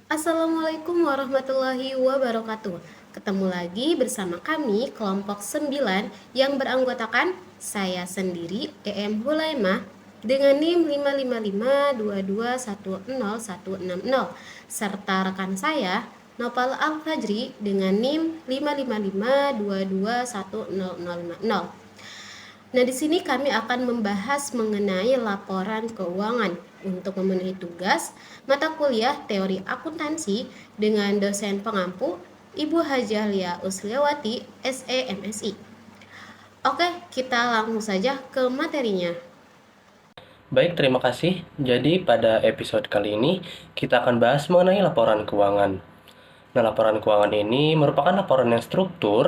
Assalamualaikum warahmatullahi wabarakatuh. Ketemu lagi bersama kami kelompok 9 yang beranggotakan saya sendiri EM Hulaimah dengan NIM 55522101160 serta rekan saya Nopal Al-Fajri dengan NIM 555221050. Nah, di sini kami akan membahas mengenai laporan keuangan untuk memenuhi tugas mata kuliah teori akuntansi dengan dosen pengampu Ibu Hajah Lia Usliawati, SE MSI. Oke, kita langsung saja ke materinya. Baik, terima kasih. Jadi pada episode kali ini kita akan bahas mengenai laporan keuangan. Nah, laporan keuangan ini merupakan laporan yang struktur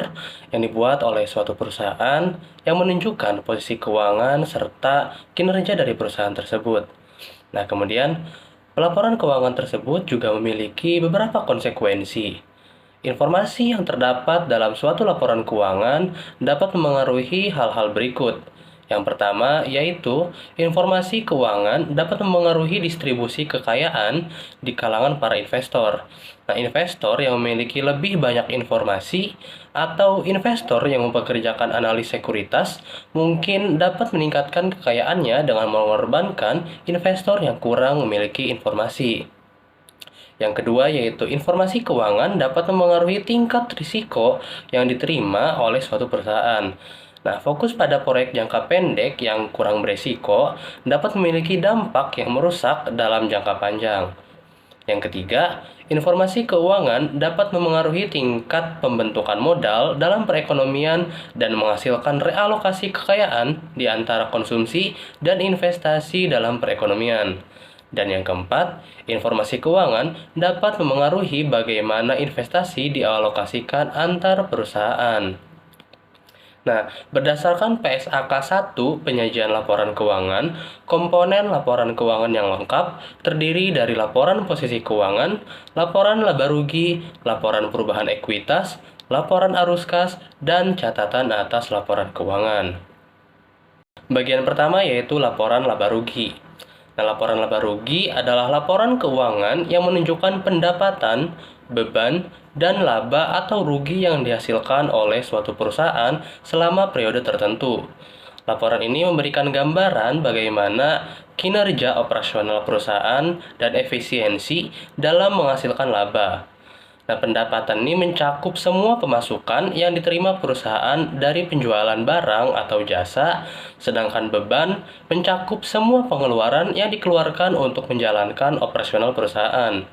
yang dibuat oleh suatu perusahaan yang menunjukkan posisi keuangan serta kinerja dari perusahaan tersebut. Nah, kemudian pelaporan keuangan tersebut juga memiliki beberapa konsekuensi. Informasi yang terdapat dalam suatu laporan keuangan dapat memengaruhi hal-hal berikut. Yang pertama yaitu informasi keuangan dapat memengaruhi distribusi kekayaan di kalangan para investor. Nah, investor yang memiliki lebih banyak informasi atau investor yang mempekerjakan analis sekuritas mungkin dapat meningkatkan kekayaannya dengan mengorbankan investor yang kurang memiliki informasi. Yang kedua yaitu informasi keuangan dapat memengaruhi tingkat risiko yang diterima oleh suatu perusahaan. Nah, fokus pada proyek jangka pendek yang kurang beresiko dapat memiliki dampak yang merusak dalam jangka panjang. Yang ketiga, informasi keuangan dapat memengaruhi tingkat pembentukan modal dalam perekonomian dan menghasilkan realokasi kekayaan di antara konsumsi dan investasi dalam perekonomian. Dan yang keempat, informasi keuangan dapat memengaruhi bagaimana investasi dialokasikan antar perusahaan. Nah, berdasarkan PSAK 1 penyajian laporan keuangan, komponen laporan keuangan yang lengkap terdiri dari laporan posisi keuangan, laporan laba rugi, laporan perubahan ekuitas, laporan arus kas, dan catatan atas laporan keuangan. Bagian pertama yaitu laporan laba rugi. Nah, laporan laba rugi adalah laporan keuangan yang menunjukkan pendapatan, beban, dan laba atau rugi yang dihasilkan oleh suatu perusahaan selama periode tertentu. Laporan ini memberikan gambaran bagaimana kinerja operasional perusahaan dan efisiensi dalam menghasilkan laba. Nah, pendapatan ini mencakup semua pemasukan yang diterima perusahaan dari penjualan barang atau jasa, sedangkan beban mencakup semua pengeluaran yang dikeluarkan untuk menjalankan operasional perusahaan.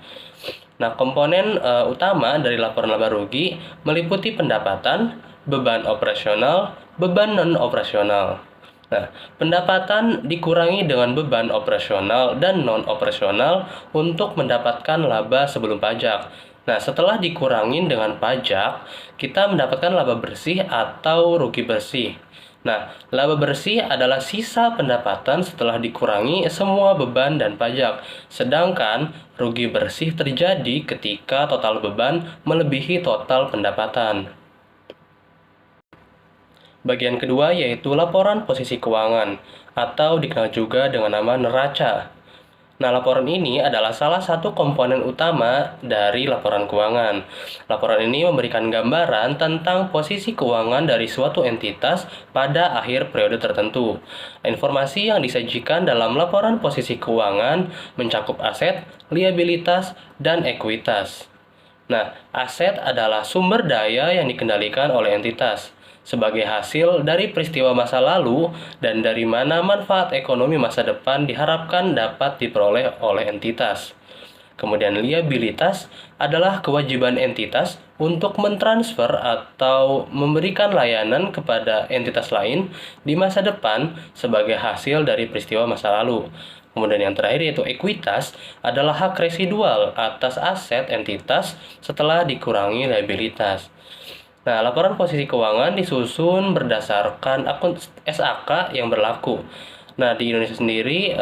Nah, komponen utama dari laporan laba rugi meliputi pendapatan, beban operasional, beban non-operasional. Nah, pendapatan dikurangi dengan beban operasional dan non-operasional untuk mendapatkan laba sebelum pajak. Nah, setelah dikurangin dengan pajak, kita mendapatkan laba bersih atau rugi bersih. Nah, laba bersih adalah sisa pendapatan setelah dikurangi semua beban dan pajak. Sedangkan rugi bersih terjadi ketika total beban melebihi total pendapatan. Bagian kedua yaitu laporan posisi keuangan, atau dikenal juga dengan nama neraca. Nah, laporan ini adalah salah satu komponen utama dari laporan keuangan. Laporan ini memberikan gambaran tentang posisi keuangan dari suatu entitas pada akhir periode tertentu. Informasi yang disajikan dalam laporan posisi keuangan mencakup aset, liabilitas, dan ekuitas. Nah, aset adalah sumber daya yang dikendalikan oleh entitas sebagai hasil dari peristiwa masa lalu dan dari mana manfaat ekonomi masa depan diharapkan dapat diperoleh oleh entitas. Kemudian liabilitas adalah kewajiban entitas untuk mentransfer atau memberikan layanan kepada entitas lain di masa depan sebagai hasil dari peristiwa masa lalu. Kemudian yang terakhir yaitu ekuitas adalah hak residual atas aset entitas setelah dikurangi liabilitas. Nah, laporan posisi keuangan disusun berdasarkan akun SAK yang berlaku. Nah, di Indonesia sendiri,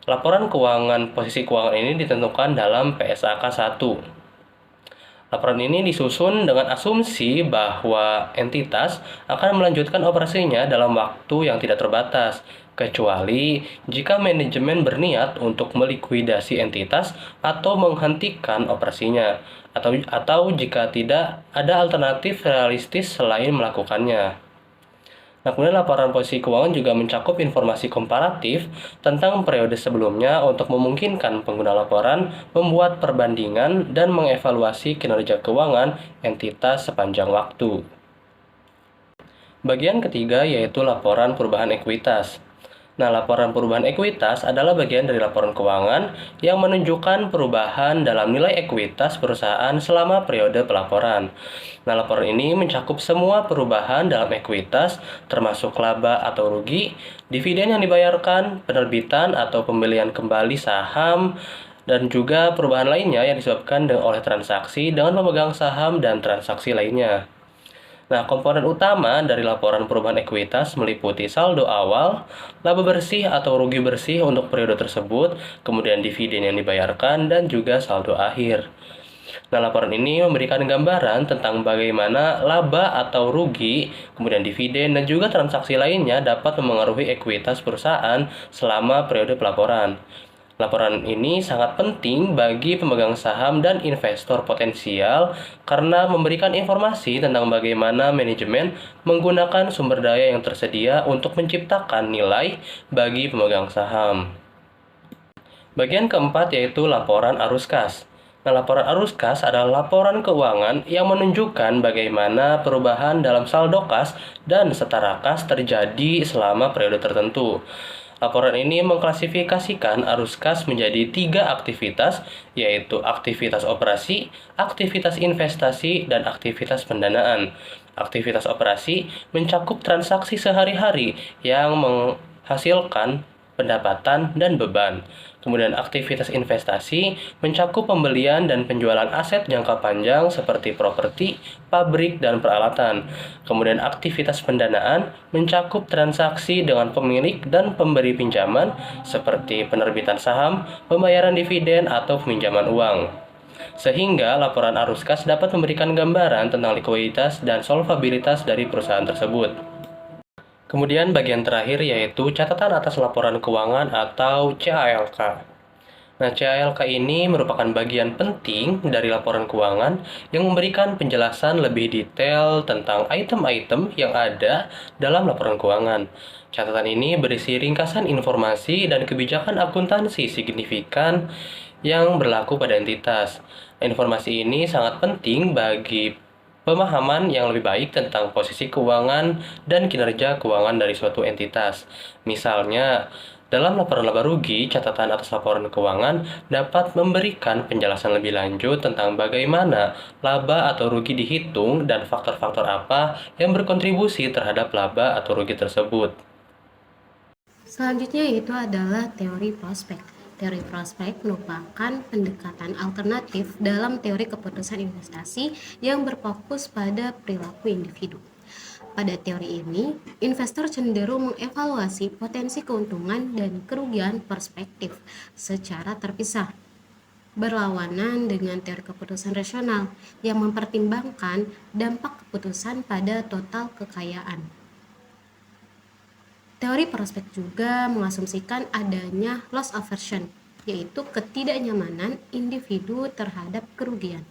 laporan keuangan posisi keuangan ini ditentukan dalam PSAK 1. Laporan ini disusun dengan asumsi bahwa entitas akan melanjutkan operasinya dalam waktu yang tidak terbatas kecuali jika manajemen berniat untuk melikuidasi entitas atau menghentikan operasinya, atau jika tidak ada alternatif realistis selain melakukannya. Nah, kemudian laporan posisi keuangan juga mencakup informasi komparatif tentang periode sebelumnya untuk memungkinkan pengguna laporan membuat perbandingan dan mengevaluasi kinerja keuangan entitas sepanjang waktu. Bagian ketiga yaitu laporan perubahan ekuitas. Nah, laporan perubahan ekuitas adalah bagian dari laporan keuangan yang menunjukkan perubahan dalam nilai ekuitas perusahaan selama periode pelaporan. Nah, laporan ini mencakup semua perubahan dalam ekuitas, termasuk laba atau rugi, dividen yang dibayarkan, penerbitan atau pembelian kembali saham, dan juga perubahan lainnya yang disebabkan oleh transaksi dengan pemegang saham dan transaksi lainnya. Nah, komponen utama dari laporan perubahan ekuitas meliputi saldo awal, laba bersih atau rugi bersih untuk periode tersebut, kemudian dividen yang dibayarkan, dan juga saldo akhir. Nah, laporan ini memberikan gambaran tentang bagaimana laba atau rugi, kemudian dividen, dan juga transaksi lainnya dapat memengaruhi ekuitas perusahaan selama periode pelaporan. Laporan ini sangat penting bagi pemegang saham dan investor potensial karena memberikan informasi tentang bagaimana manajemen menggunakan sumber daya yang tersedia untuk menciptakan nilai bagi pemegang saham. Bagian keempat yaitu laporan arus kas. Nah, laporan arus kas adalah laporan keuangan yang menunjukkan bagaimana perubahan dalam saldo kas dan setara kas terjadi selama periode tertentu. Laporan ini mengklasifikasikan arus kas menjadi 3 aktivitas, yaitu aktivitas operasi, aktivitas investasi, dan aktivitas pendanaan. Aktivitas operasi mencakup transaksi sehari-hari yang menghasilkan pendapatan dan beban. Kemudian aktivitas investasi mencakup pembelian dan penjualan aset jangka panjang seperti properti, pabrik, dan peralatan. Kemudian aktivitas pendanaan mencakup transaksi dengan pemilik dan pemberi pinjaman seperti penerbitan saham, pembayaran dividen, atau peminjaman uang. Sehingga laporan arus kas dapat memberikan gambaran tentang likuiditas dan solvabilitas dari perusahaan tersebut. Kemudian bagian terakhir yaitu catatan atas laporan keuangan atau CALK. Nah, CALK ini merupakan bagian penting dari laporan keuangan yang memberikan penjelasan lebih detail tentang item-item yang ada dalam laporan keuangan. Catatan ini berisi ringkasan informasi dan kebijakan akuntansi signifikan yang berlaku pada entitas. Informasi ini sangat penting bagi pemahaman yang lebih baik tentang posisi keuangan dan kinerja keuangan dari suatu entitas. Misalnya, dalam laporan laba rugi, catatan atas laporan keuangan dapat memberikan penjelasan lebih lanjut tentang bagaimana laba atau rugi dihitung dan faktor-faktor apa yang berkontribusi terhadap laba atau rugi tersebut. Selanjutnya itu adalah teori prospek. Teori prospek merupakan pendekatan alternatif dalam teori keputusan investasi yang berfokus pada perilaku individu. Pada teori ini, investor cenderung mengevaluasi potensi keuntungan dan kerugian perspektif secara terpisah, berlawanan dengan teori keputusan rasional yang mempertimbangkan dampak keputusan pada total kekayaan. Teori prospek juga mengasumsikan adanya loss aversion, yaitu ketidaknyamanan individu terhadap kerugian,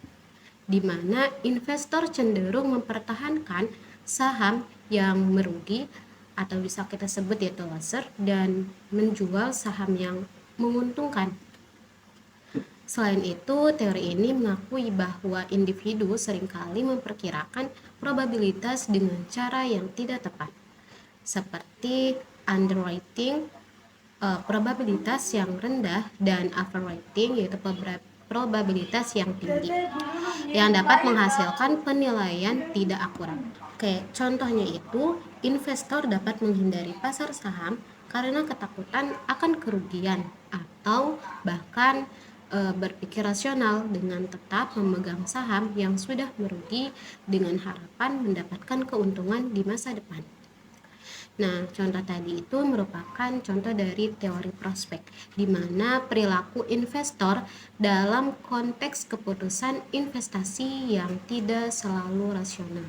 di mana investor cenderung mempertahankan saham yang merugi atau bisa kita sebut yaitu loser dan menjual saham yang menguntungkan. Selain itu, teori ini mengakui bahwa individu seringkali memperkirakan probabilitas dengan cara yang tidak tepat, seperti underwriting probabilitas yang rendah dan overwriting yaitu probabilitas yang tinggi yang dapat menghasilkan penilaian tidak akurat. Oke, contohnya itu investor dapat menghindari pasar saham karena ketakutan akan kerugian atau bahkan berpikir rasional dengan tetap memegang saham yang sudah merugi dengan harapan mendapatkan keuntungan di masa depan. Nah, contoh tadi itu merupakan contoh dari teori prospek, di mana perilaku investor dalam konteks keputusan investasi yang tidak selalu rasional.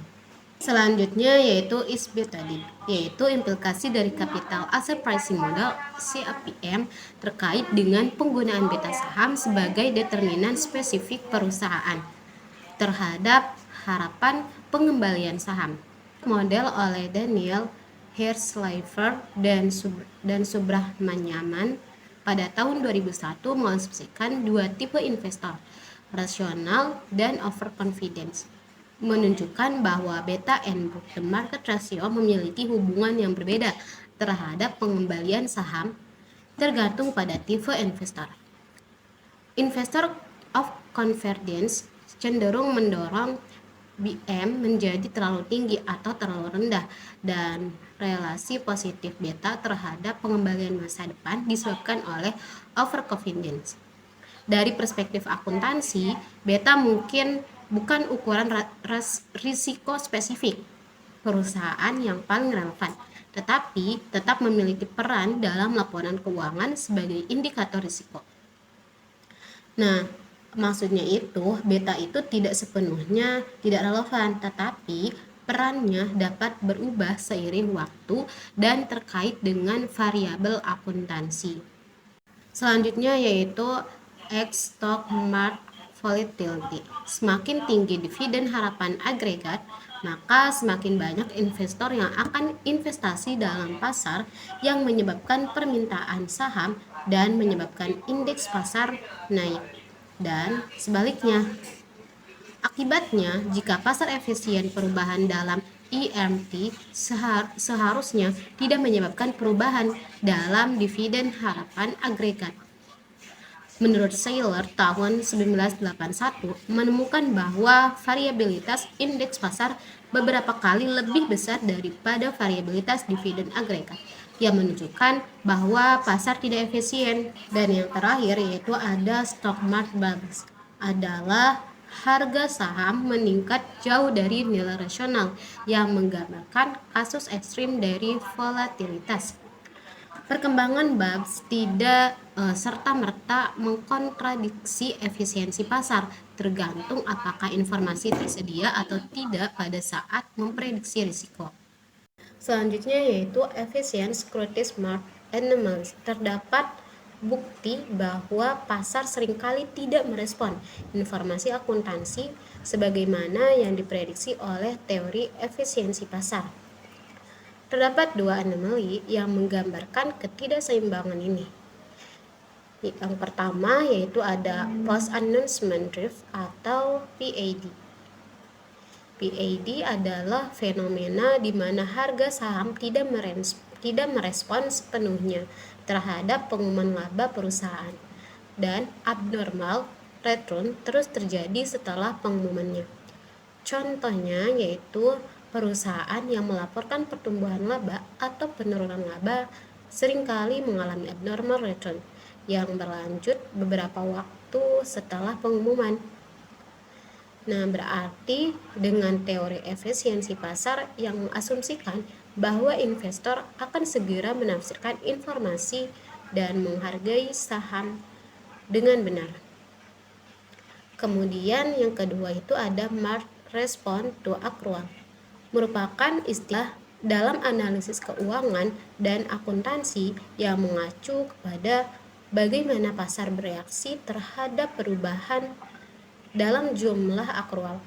Selanjutnya yaitu is tadi, yaitu implikasi dari capital asset pricing model CAPM terkait dengan penggunaan beta saham sebagai determinan spesifik perusahaan terhadap harapan pengembalian saham. Model oleh Daniel Hirschleifer dan Subrahmanyaman pada tahun 2001 mengasumsikan dua tipe investor, rasional dan overconfidence, menunjukkan bahwa beta and book the market ratio memiliki hubungan yang berbeda terhadap pengembalian saham tergantung pada tipe investor. Investor of confidence cenderung mendorong BM menjadi terlalu tinggi atau terlalu rendah, dan relasi positif beta terhadap pengembalian masa depan disebabkan oleh overconfidence. Dari perspektif akuntansi, beta mungkin bukan ukuran risiko spesifik perusahaan yang paling relevan, tetapi tetap memiliki peran dalam laporan keuangan sebagai indikator risiko. Nah, maksudnya itu, beta itu tidak sepenuhnya tidak relevan, tetapi perannya dapat berubah seiring waktu dan terkait dengan variabel akuntansi. Selanjutnya yaitu X stock market volatility. Semakin tinggi dividen harapan agregat, maka semakin banyak investor yang akan investasi dalam pasar, yang menyebabkan permintaan saham dan menyebabkan indeks pasar naik. Dan sebaliknya, akibatnya jika pasar efisien perubahan dalam EMT seharusnya tidak menyebabkan perubahan dalam dividen harapan agregat. Menurut Saylor tahun 1981 menemukan bahwa variabilitas indeks pasar beberapa kali lebih besar daripada variabilitas dividen agregat, yang menunjukkan bahwa pasar tidak efisien. Dan yang terakhir yaitu ada stock market bubbles, adalah harga saham meningkat jauh dari nilai rasional, yang menggambarkan kasus ekstrim dari volatilitas. Perkembangan BABS tidak serta-merta mengkontradiksi efisiensi pasar, tergantung apakah informasi tersedia atau tidak pada saat memprediksi risiko. Selanjutnya yaitu efficient securities market anomalies. Terdapat bukti bahwa pasar seringkali tidak merespon informasi akuntansi sebagaimana yang diprediksi oleh teori efisiensi pasar. Terdapat dua anomali yang menggambarkan ketidakseimbangan ini. Yang pertama yaitu ada post announcement drift atau PAD. PAD adalah fenomena di mana harga saham tidak merespon sepenuhnya terhadap pengumuman laba perusahaan, dan abnormal return terus terjadi setelah pengumumannya. Contohnya yaitu perusahaan yang melaporkan pertumbuhan laba atau penurunan laba seringkali mengalami abnormal return yang berlanjut beberapa waktu setelah pengumuman. Nah, berarti dengan teori efisiensi pasar yang mengasumsikan bahwa investor akan segera menafsirkan informasi dan menghargai saham dengan benar. Kemudian yang kedua itu ada market response to accrual, merupakan istilah dalam analisis keuangan dan akuntansi yang mengacu kepada bagaimana pasar bereaksi terhadap perubahan dalam jumlah akrual,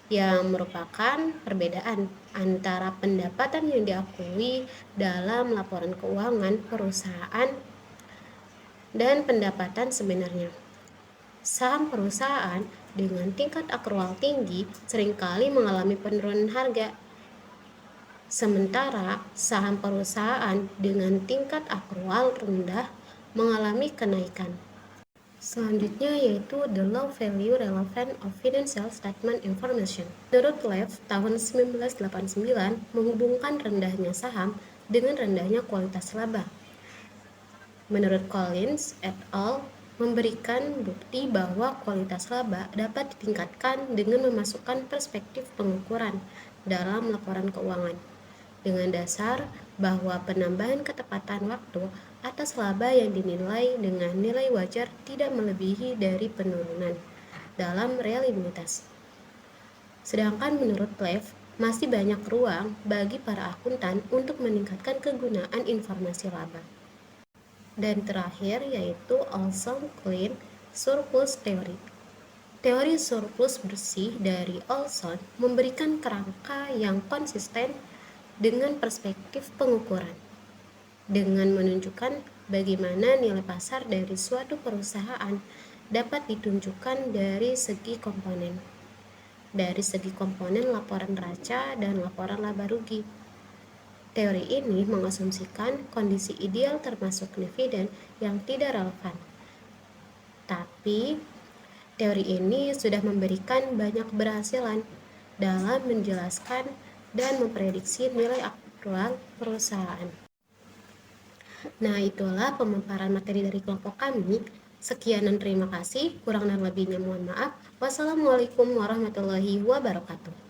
yang merupakan perbedaan antara pendapatan yang diakui dalam laporan keuangan perusahaan dan pendapatan sebenarnya. Saham perusahaan dengan tingkat akrual tinggi seringkali mengalami penurunan harga, sementara saham perusahaan dengan tingkat akrual rendah mengalami kenaikan. Selanjutnya yaitu the low value relevant of financial statement information. Menurut Lev tahun 1989 menghubungkan rendahnya saham dengan rendahnya kualitas laba. Menurut Collins et al. Memberikan bukti bahwa kualitas laba dapat ditingkatkan dengan memasukkan perspektif pengukuran dalam laporan keuangan, dengan dasar bahwa penambahan ketepatan waktu atas laba yang dinilai dengan nilai wajar tidak melebihi dari penurunan dalam reliabilitas. Sedangkan menurut Lev, masih banyak ruang bagi para akuntan untuk meningkatkan kegunaan informasi laba. Dan terakhir yaitu Olson Clean Surplus Theory. Teori surplus bersih dari Olson memberikan kerangka yang konsisten dengan perspektif pengukuran, dengan menunjukkan bagaimana nilai pasar dari suatu perusahaan dapat ditunjukkan dari segi komponen laporan neraca dan laporan laba rugi. Teori ini mengasumsikan kondisi ideal termasuk dividen yang tidak relevan. Tapi teori ini sudah memberikan banyak keberhasilan dalam menjelaskan dan memprediksi nilai aktual perusahaan. Nah, itulah pemaparan materi dari kelompok kami. Sekian dan terima kasih. Kurang dan lebihnya mohon maaf. Wassalamualaikum warahmatullahi wabarakatuh.